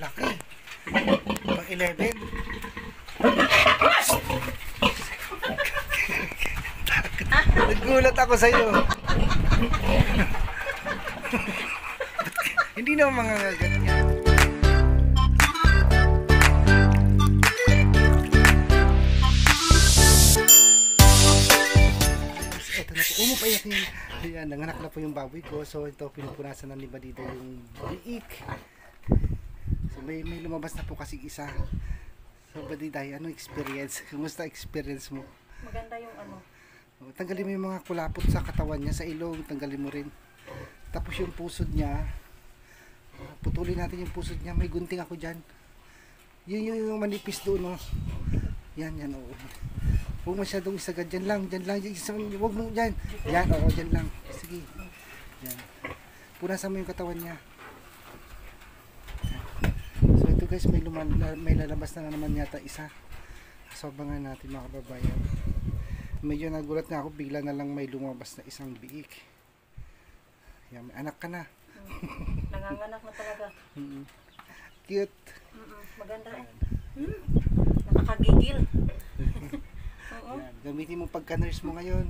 Laki. Pang 11. Nagulat ako sa'yo. Hindi naman mga ganyan. Ito na po. Umupayak yun. Ayan, nanganak na po yung baboy ko. So ito, pinupunasan na ni Badita yung biik. So may lumabas na po kasi isa. So Badita, ano experience? Kumusta experience mo? Maganda yung ano. Tanggalin mo yung mga kulapot sa katawan niya, sa ilong, tanggalin mo rin. Tapos yung pusod niya, putulin natin yung pusod niya. May gunting ako dyan. Yun yung manipis doon, no? Yan, oo. Huwag masyadong isagad. Dyan lang. Huwag mo dyan. Yan, oo, dyan lang. Sige. Yan. Punasan mo yung katawan niya. So ito guys, may lalabas na naman yata isa. So abangan natin mga kababayan. Medyo nagulat na ako, bigla na lang may lumabas na isang biik. Yan, may anak ka na. Nanganganak na talaga. Cute. Maganda eh. Nakakagigil. Yan, gamitin mo pagka-nurse mo ngayon.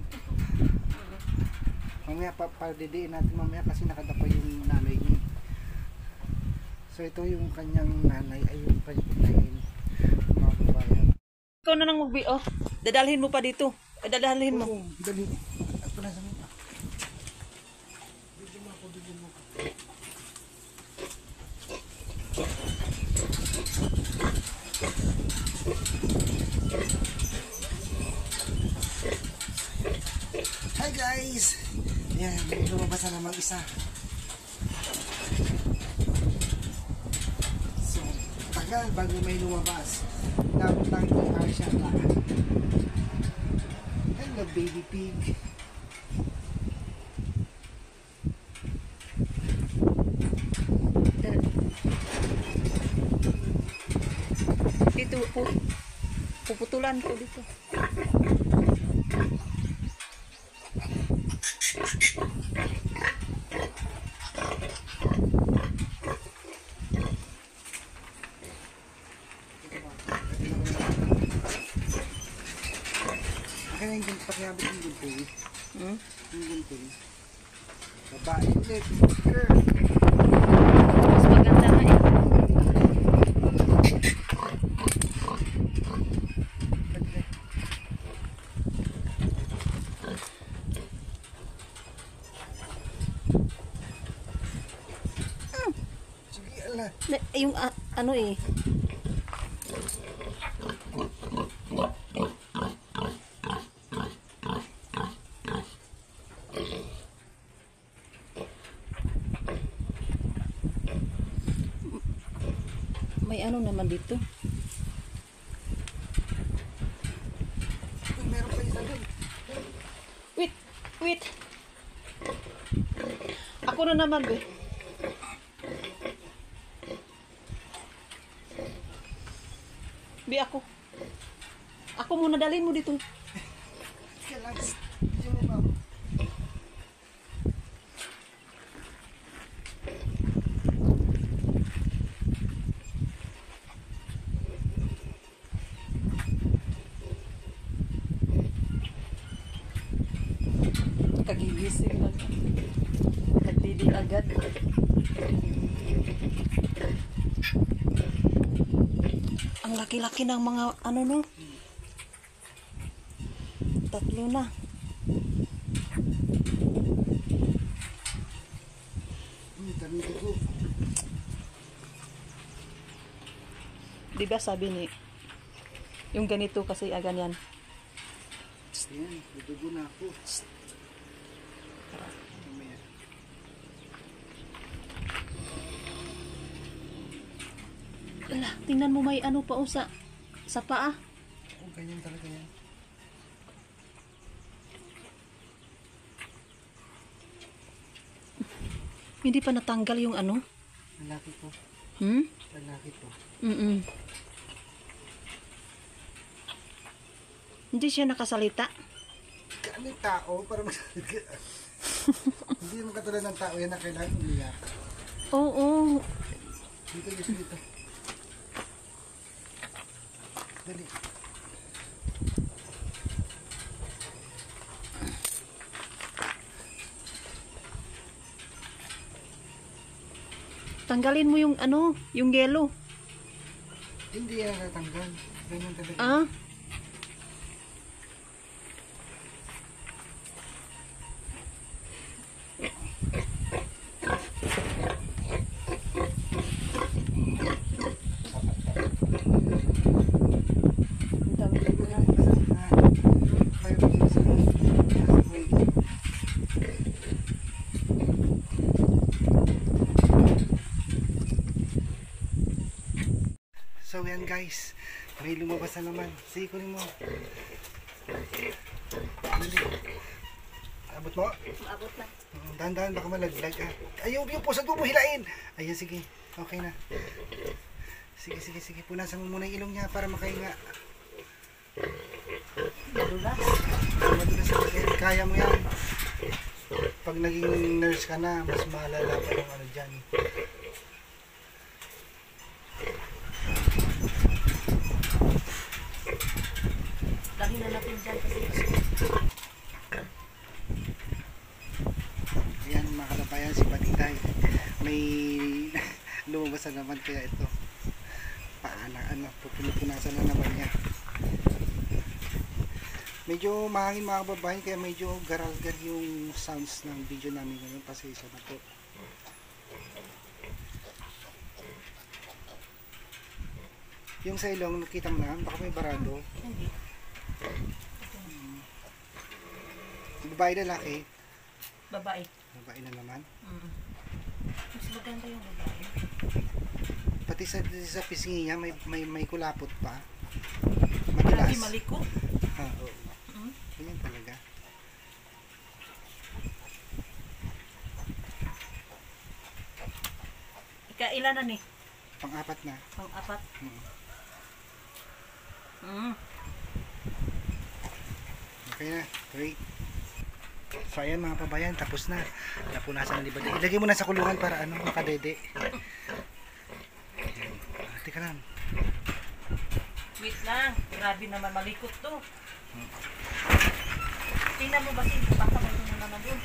Mamaya pa-didiin natin mamaya kasi nakadapa yung nanay niya. So ito yung kanyang nanay ay yung kanyang mga babayan. Ikaw na lang oh. Dadalhin mo pa dito. Dadalhin mo. Oo, dali. Ito na sa mga. Bigyan mo ako. Hi guys! Yan, may lumabas na namang isa. So, tagal bago may lumabas. Dapat lang yung Arsha na. Hello baby pig. Dito po. Puputulan ko dito. Kaya yung pakiabot yung gunting. Yung gunting. Babae ulit. Girl. Mas maganda nga eh. Sige, ala. Yung ano eh. May ano naman dito. Meron pa isa doon. Wait. Ako na naman, be. Be, ako. Ako muna, dalhin mo dito. Sige lang. Diyan mo ba ako? Kagigising lang. Nagdidi agad. Ang laki-laki ng mga ano no. Tatlo na. Dami ko. Diba sabi ni yung ganito kasi ganyan. Ayan, dudugo na ako. Mamaya. Ala, tingnan mo may ano pa sa paa. Oo, ganyan talaga yan. Hindi pa natanggal yung ano? Lalaki ko. Lalaki to. Hindi siya nakasalita. Ano yung tao para magsalita? Hindi naman katulad ng tao yan na kailangan umiyak. Oo. Dito. Dali. Tanggalin mo yung ano, yung yellow. Hindi yan natanggal. Ganyan talaga. Ah, ang dami ko na. So yan guys, may lumabas na naman. Sige, kunin mo. Dali. Abot mo? Maabot na. Dahan-dahan, baka malaglag ah. Ayaw, yung pusod mo hilain. Ayan, sige. Okay na. Sige, sige, sige. Punasan mo muna yung ilong niya para makahinga. Madulas. Madulas sa pagkain. Kaya mo yan. Pag naging nurse ka na, mas malala pa yung ano dyan. Dali na natin dyan kasi. Ayan mga kalabayan, si Batitay. May lumabas na naman kaya ito. Pupunasan na naman niya. Medyo mahangin mga kababayan, kaya medyo garalgal yung sounds ng video namin ngayon. Pasensya na po. Yung sa ilong, nakita mo na, baka may barado. Hindi. Babae na laki. Babae. Babae na naman. Mas maganda yung babae. Pati sa pisngi niya, may kulapot pa. Grabe Madulas. malikot. Ah, oo. Mm. Ganyan talaga. Ikailan na ni? Pang-apat na. Pang-apat. Hmm. Okay na. Great. So ayan mga pabayan, tapos na. Napunasan na ni Badi. Ilagay mo na sa kulungan para ano, makadede. Ayan. Teka lang. Wait lang. Grabe naman malikot to. Tingnan mo ba si baka may na naman doon.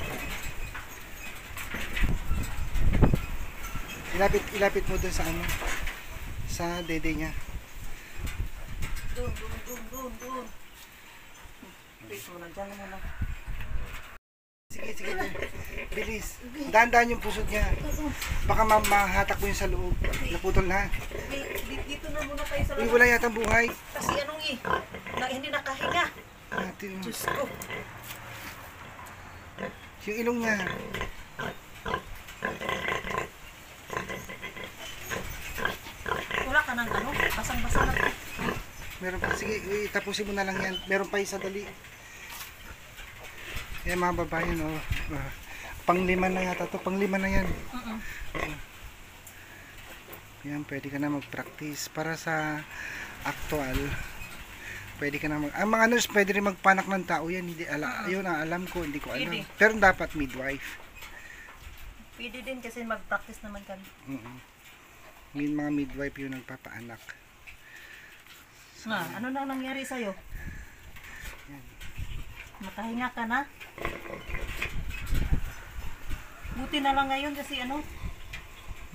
Ilapit mo dun sa ano, sa dede niya. Doon. Wait mo na dyan muna. Sige. Bilis. Dahan-dahan yung pusod niya. Baka mahatak mo yung sa loob. Naputol na. Dito na muna tayo sa Uy, labas. wala yatang buhay. Kasi anong hindi nakahinga. Natin. Diyos ko. Yung ilong niya. Wala ka ng ano, basang-basa na. Meron pa. Sige, tapusin mo na lang yan. Meron pa isa dali. Yan mga babayan, oh. Pang-lima na yata to. Pang-lima na yan. Yan, pwede ka na mag-practice. Para sa actual, pwede ka na ang mga nurse, pwede rin magpanak ng tao yan. Hindi, yun ang alam ko, hindi ko alam. Pwede. Pero dapat midwife. Pwede din kasi mag-practice naman kami. Yung mga midwife yung nagpapaanak. Ano na nangyari sa'yo? Yan. Makahinga ka na? Buti na lang ngayon kasi ano?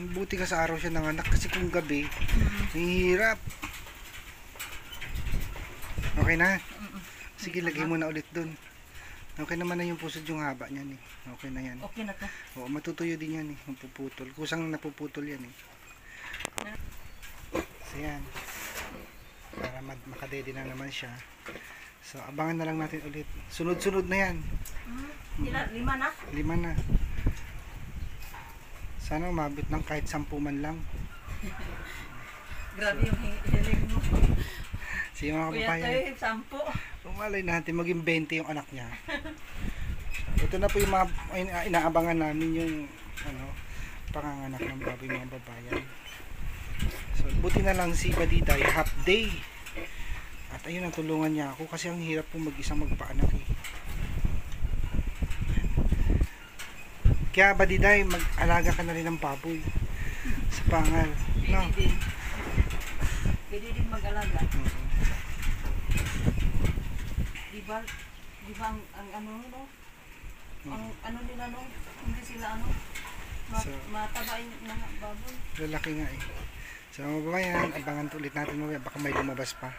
Buti ka sa araw siya nanganak kasi kung gabi, hirap. Okay na? Sige, lagay mo na ulit dun. Okay naman na yung pusod yung haba niyan eh. Okay na yan. Okay na to. Oo, matutuyo din yan eh. Mapuputol. Kusang napuputol yan eh. So yan. Para makadede na naman siya. So abangan na lang natin ulit. Sunod-sunod na yan. Ilan? 5 na? 5 na. Sana umabot ng kahit 10 man lang. Grabe yung hiling mo. Sige mga Kuya kababayan. tayo, 10. Umalay natin maging 20 yung anak niya. Ito na po yung mga inaabangan namin yung panganganak ng baboy mga babayan. So buti na lang si Badiday half day. At ayun, natulungan niya ako kasi ang hirap po mag-isang magpaanak eh. Kaya Badiday, mag-alaga ka na rin ng baboy sa pangal. No? Pwede din. Pwede din mag-alaga. di ba ang ano no? Ang ano nila no? Hindi sila ano? Mataba yung mga baboy. Lalaki nga eh. So mga babayan, abangan ulit natin mamaya. Baka may lumabas pa.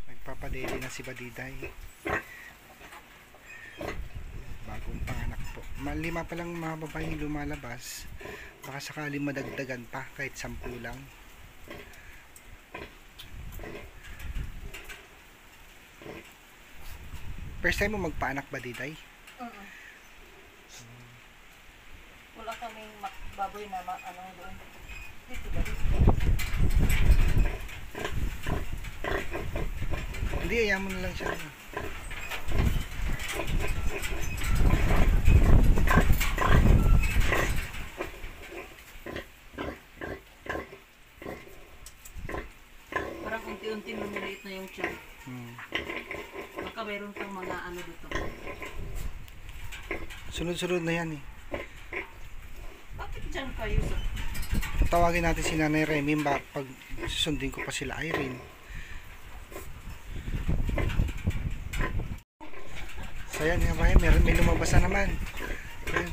Nagpapadeli na si Badiday. Bagong panganak po. 5 pa lang mga babae yung lumalabas. Baka sakali madagdagan pa kahit 10 lang. First time mo magpaanak ba, Diday? Wala kaming baboy na ano doon. Dito ba? Hindi, ayaw mo na lang siya. Parang unti-unti lumiliit na yung tiyan. Baka mayroon pang mga ano dito. Sunod-sunod na yan eh. Bakit dyan kayo sa... Tawagin natin si Nanay Remy pag susundin ko pa sila Irene. So yan nga ba, may lumabas na naman. Ayan.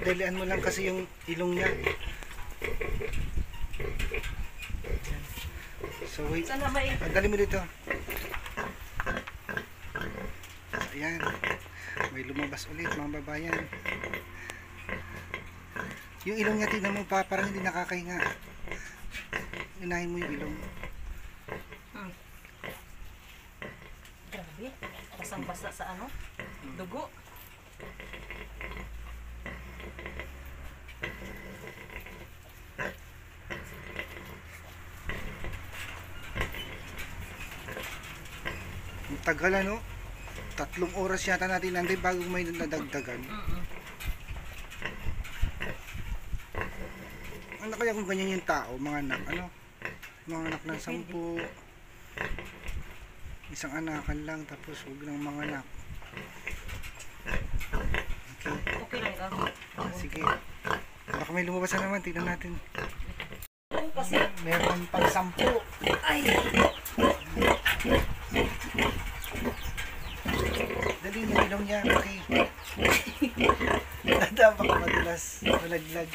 Dalian mo lang kasi yung ilong niya. So wait. Sana may... Dali mo dito. Ayan. May lumabas ulit mga babayan. Yung ilong niya, tignan mo pa, parang hindi nakakahinga. Inahin mo yung ilong. Grabe. Basang-basa sa ano? Dugo. Ang tagal ano? 3 oras yata natin nandun bago may nadagdagan. Ano kaya kung ganyan yung tao, mga anak, ano? Mga anak ng 10. Isang anakan lang, tapos huwag ng mga anak. Okay. Okay lang ako. Sige. Baka may lumabas na naman, tignan natin. Kasi... Meron pang 10. Ay! Dali yung ilong niya, okay. Dada, baka madulas, malaglag.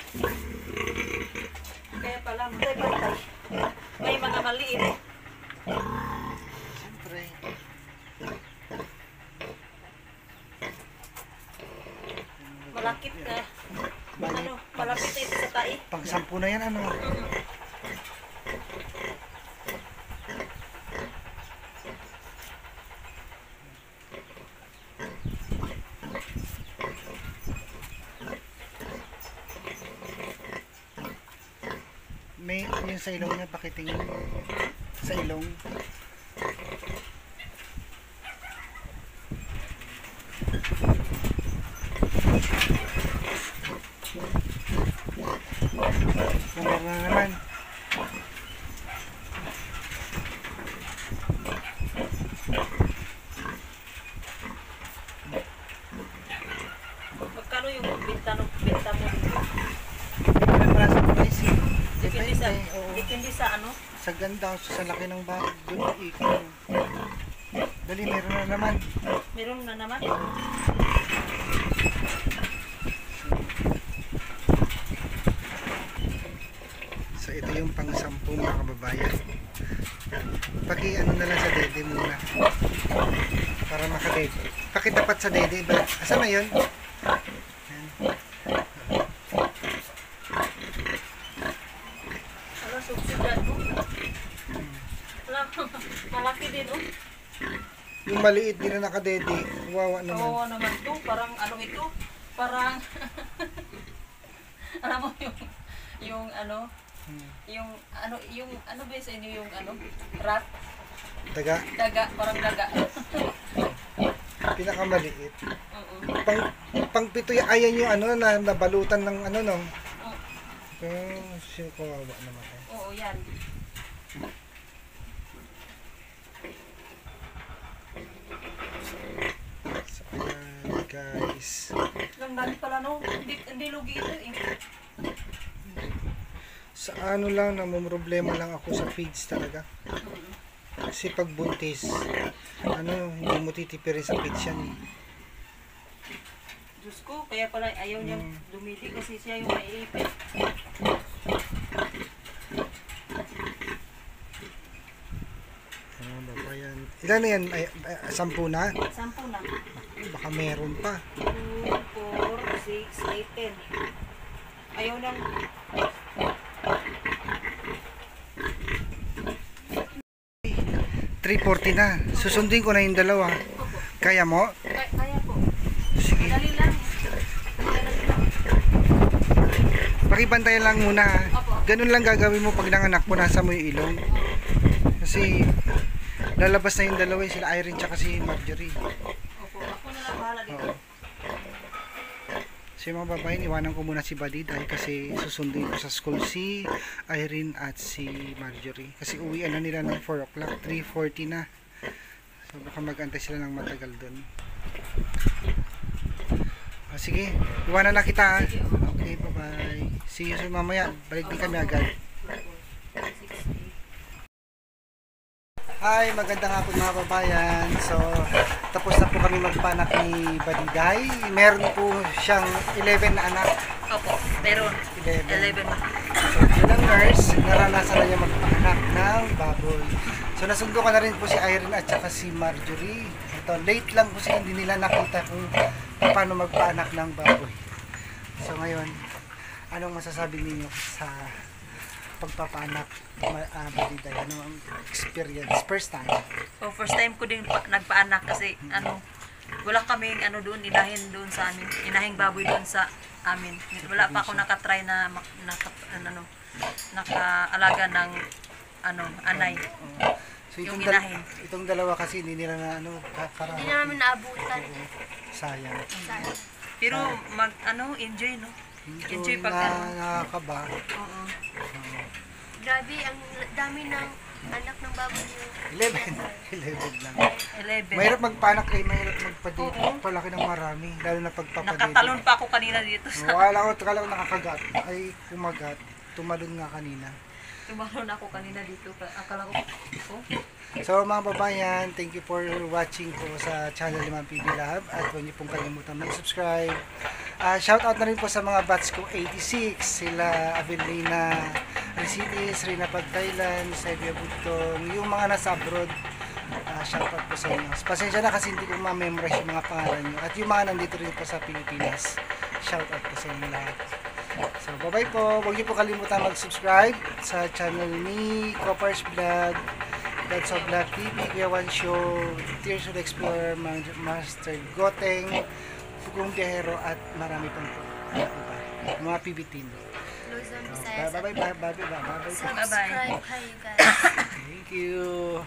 Kaya pala, matay-patay. May mga maliit. Siyempre. Malakit na. Ano, malapit na ito sa tae. Pang 10 na yan, ano? May yung sa ilong niya, pakitingin sa ilong. Meron na naman. Magkano yung benta mo dito? Meron pala sa price eh. Depende sa ano? Sa ganda, sa laki ng bag, doon ikot. Dali, meron na naman. Meron na naman. So ito yung pang 10 mga kababayan. Paki ano na lang sa dede muna. Para makadede. Pakitapat sa dede ba? Asa na yun? Ano, subsidyan mo? Wala, malaki din oh. Yung maliit din na nakadede. Wawa naman. Oo naman to, parang ano ito? Parang, alam mo yung ano, yung ano ba sa inyo yung ano, rat, Daga. daga, parang daga. Pinakamaliit. Oo. Pang 7 yung ayan yung ano na nabalutan ng ano no. Oo. Siya kawawa naman. Oo, yan. So ayan guys. Lang dami pala no, hindi lugi ito eh. Sa ano lang, namumroblema lang ako sa feeds talaga. Kasi pag buntis, hindi mo titipirin sa feeds yan. Diyos ko, kaya pala ayaw niya dumili kasi siya yung maiipit. Babayan. Ilan na yan? 10 na? 10 na. Baka meron pa. 2, 4, 6, 8, 10. Ayaw nang... $3.40 na. Susundin ko na yung dalawa. Kaya mo? Kaya po. Sige. Dali lang. Pakibantayan lang muna. Ganun lang gagawin mo pag nanganak mo, nasa mo yung ilong. Kasi lalabas na yung dalawa, sila Irene tsaka si Marjorie. Opo, ako na lang bahala dito. Oo. So yung mga babae, iwanan ko muna si Buddy dahil kasi susunduin ko sa school si Irene at si Marjorie. Kasi uwian na nila ng 4 o'clock, 3:40 na. So baka mag-antay sila ng matagal doon. Sige, iwanan na kita. Okay, bye-bye. See you soon mamaya. Balik din kami agad. Hi, magandang hapon mga babayan. So, tapos na po kami magpanak ni Badiday. Meron po siyang 11 na anak. Opo, meron. 11. 11 na. So, bilang nurse, naranasan na niya magpanak ng baboy. So, nasundo ko na rin po si Irene at saka si Marjorie. Ito, late lang po siya, hindi nila nakita kung paano magpaanak ng baboy. So, ngayon, anong masasabi ninyo sa pagpapaanak Badiday? Ano ang experience? First time? So, first time ko din nagpaanak kasi wala kaming doon, inahin doon sa amin. Inahing baboy doon sa amin. Wala pa ako nakatry na nakaalaga ng anay. So, Yung inahin. itong dalawa kasi hindi nila na karami. Hindi namin naabutan. Sayang. Pero enjoy, no? Enjoy pag nakakaba. Oo. Grabe, ang dami ng anak ng baboy niyo. 11 lang. 11. Mahirap magpanak kayo, mahirap magpadate. Oo. Palaki ng marami, lalo na pagpapadate. Nakatalon pa ako kanina dito sa... Akala ko nakakagat. Ay, kumagat. Tumalon nga kanina. Tumalon ako kanina dito. Akala ko, So mga babayan, thank you for watching po sa channel ni Ma'am PB Lab. At huwag niyo pong kalimutan mag-subscribe. Shout out na rin po sa mga batch ko 86. Sila Avelina Resides, Rina Pag Thailand, Sevia Bugtong, yung mga nasa abroad. Shout out po sa inyo. Pasensya na kasi hindi ko ma-memorize yung mga pangalan nyo. At yung mga nandito rin po sa Pilipinas. Shout out po sa inyo lahat. So bye bye po. Huwag niyo po kalimutan mag-subscribe sa channel ni Coppers Vlog, That's of Black TV, Kuya One Show, Tears of the Explorer, Master Goteng, Fugong Biyahero at marami pang po. Mga PB team. Luzon, Visayas. Bye bye. Subscribe kayo guys. Thank you.